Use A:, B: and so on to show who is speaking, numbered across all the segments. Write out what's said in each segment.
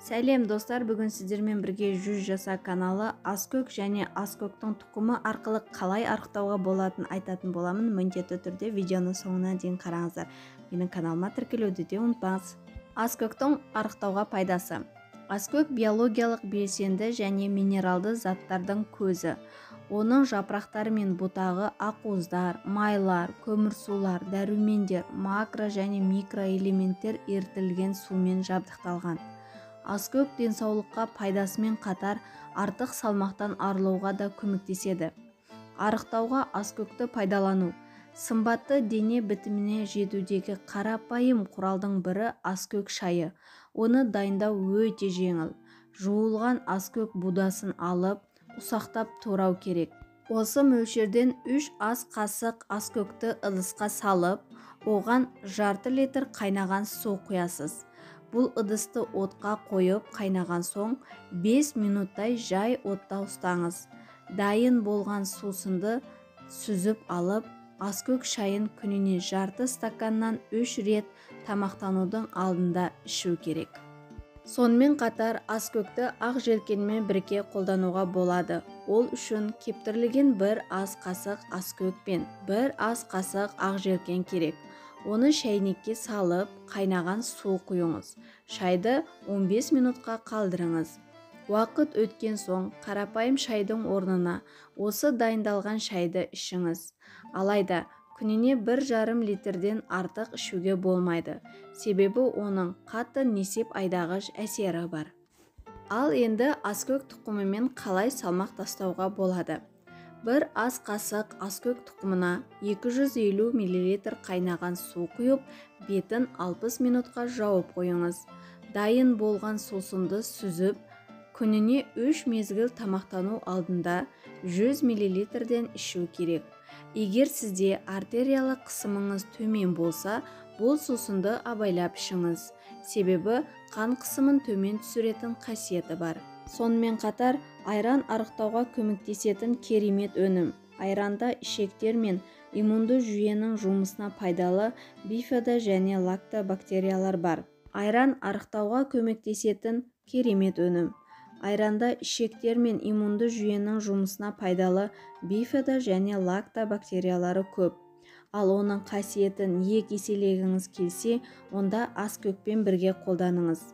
A: Сәлем достар, бүгін сіздермен бірге 100 жаса каналы аскөк және аскөктің тұқымы арқылы қалай арықтауға болатын айтатын боламын. Міндетті түрде видеоны соңына дейін қараңыздар. Менің каналыма тіркелуді де ұмытпаңыз. Аскөктің арықтауға пайдасы. Аскөк биологиялық белсенді және минералды заттардың көзі. Оның жапырақтары мен бұтағы ақуыздар, майлар, көмірсулар, дәрумендер, макро және микроэлементтер ерітілген сумен жабдықталған. Аскөк денсаулыққа пайдасымен қатар артық салмақтан арылуға да көмектеседі. Арықтауға аскөкті пайдалану. Сымбатты дене бітіміне жетудегі қарапайым құралдың бірі аскөк шайы. Оны дайындау өте жеңіл. Жуылған аскөк будасын алып, ұсақтап турау керек. Осы мөлшерден 3 ас қасық аскөкті ыдысқа салып, оған жарты литр қайнаған су құясыз. Бұл ыдысты отқа қойып қайнаған соң 5 минуттай жай отта ұстаңыз. Дайын болған сусынды сүзіп алып, аскөк шайын күніне жарты стаканнан 3 рет тамақтанудың алдында ішу керек. Сонымен қатар аскөкті ақ желкенмен бірге қолдануға болады. Ол үшін кептірілген 1 ас қасық аскөк пен 1 ас қасық ақ желкен керек. Оны шәйнекке салып, қайнаған су құйыңыз. Шайды 15 минутқа қалдырыңыз. Уақыт өткен соң қарапайым шайдың орнына осы дайындалған шайды ішіңіз. Алайда күніне 1,5 литрден артық ішуге болмайды. Себебі оның қатты несеп айдағыш әсері бар. Ал енді аскөк тұқымымен қалай салмақ тастауға болады? 1 ас қасық аскөк тұқымына 250 мл қайнаған су құйып, бетін 60 минутқа жауып қойыңыз. Дайын болған сусынды сүзіп, күніне 3 мезгіл тамақтану алдында 100 мл-ден ішу керек. Егер сізде артериялық қысымыңыз төмен болса, бұл сусынды абайлап ішіңіз. Себебі қан қысымын төмен түсіретін қасиеті бар. Сонымен қатар, айран арықтауға көмектесетін керемет өнім. Айранда ішектер мен иммунды жүйенің жұмысына пайдалы бифидо және лактобактериялар бар. Айран арықтауға көмектесетін керемет өнім. Айранда ішектер мен иммунды жүйенің жұмысына пайдалы бифидо және лактобактериялары көп. Ал оның қасиетін еселегіңіз келсе, онда аскөкпен бірге қолданыңыз.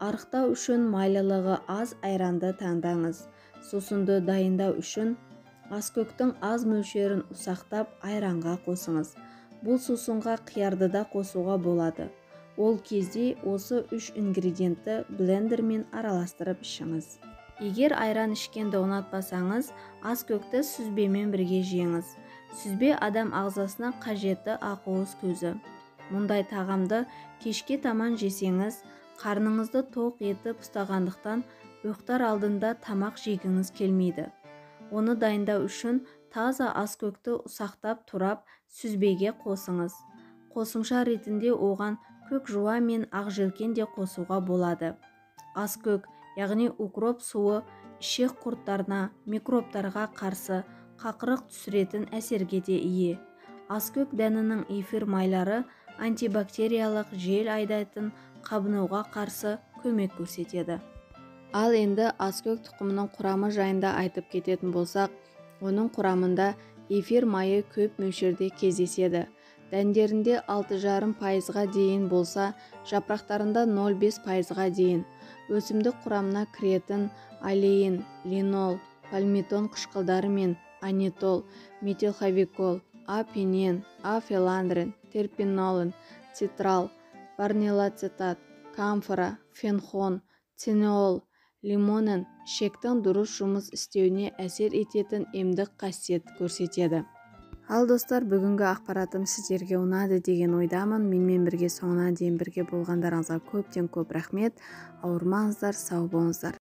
A: Арықтау үшін майлылығы аз айранды таңдаңыз. Сусынды дайындау үшін аскөктің аз мөлшерін ұсақтап айранға қосыңыз. Бұл сусынға қиярды да қосуға болады. Ол кезде осы 3 ингредиентті блендермен араластырып ішіңіз. Егер айран ішкенді ұнатпасаңыз, аскөкті сүзбемен бірге жеңіз. Сүзбе адам ағзасына қажетті ақуыз көзі. Мұндай тағамды кешке таман жесеңіз, қарныңызды тоқ етіп ұстағандықтан ұйықтар алдында тамақ жегіңіз келмейді. Оны дайындау үшін таза аскөкті ұсақтап турап сүзбеге қосыңыз. Қосымша ретінде оған көк жуа мен ақ желкен де қосуға болады. Аскөк, яғни укроп суы ішек құрттарына, микробтарға қарсы қақырық түсіретін әсерге де ие. Аскөк дәнінің эфир майлары антибактериялық жел айдайтын қабынуға қарсы көмек көрсетеді. Ал енді аскөк тұқымының құрамы жайында айтып кететін болсақ, оның құрамында эфир майы көп мөлшерде кездеседі. Дәндерінде 6,5%-ға дейін болса, жапырақтарында 0,5%-ға дейін. Өсімдік құрамына кіретін алеин, линол, пальмитон қышқылдары мен анитол, метилховикол, апенен, афеландрин, терпенолин, цитрал, варнилацетат, камфора, фенхон, цинеол, лимонин ішектің дұрыс жұмыс істеуіне әсер ететін емдік қасиет көрсетеді. Ал достар, бүгінгі ақпаратым сіздерге ұнады деген ойдамын. Менімен бірге соңына дейін бірге болғандарыңызға көптен көп рахмет. Ауырмаңыздар, сау болыңыздар.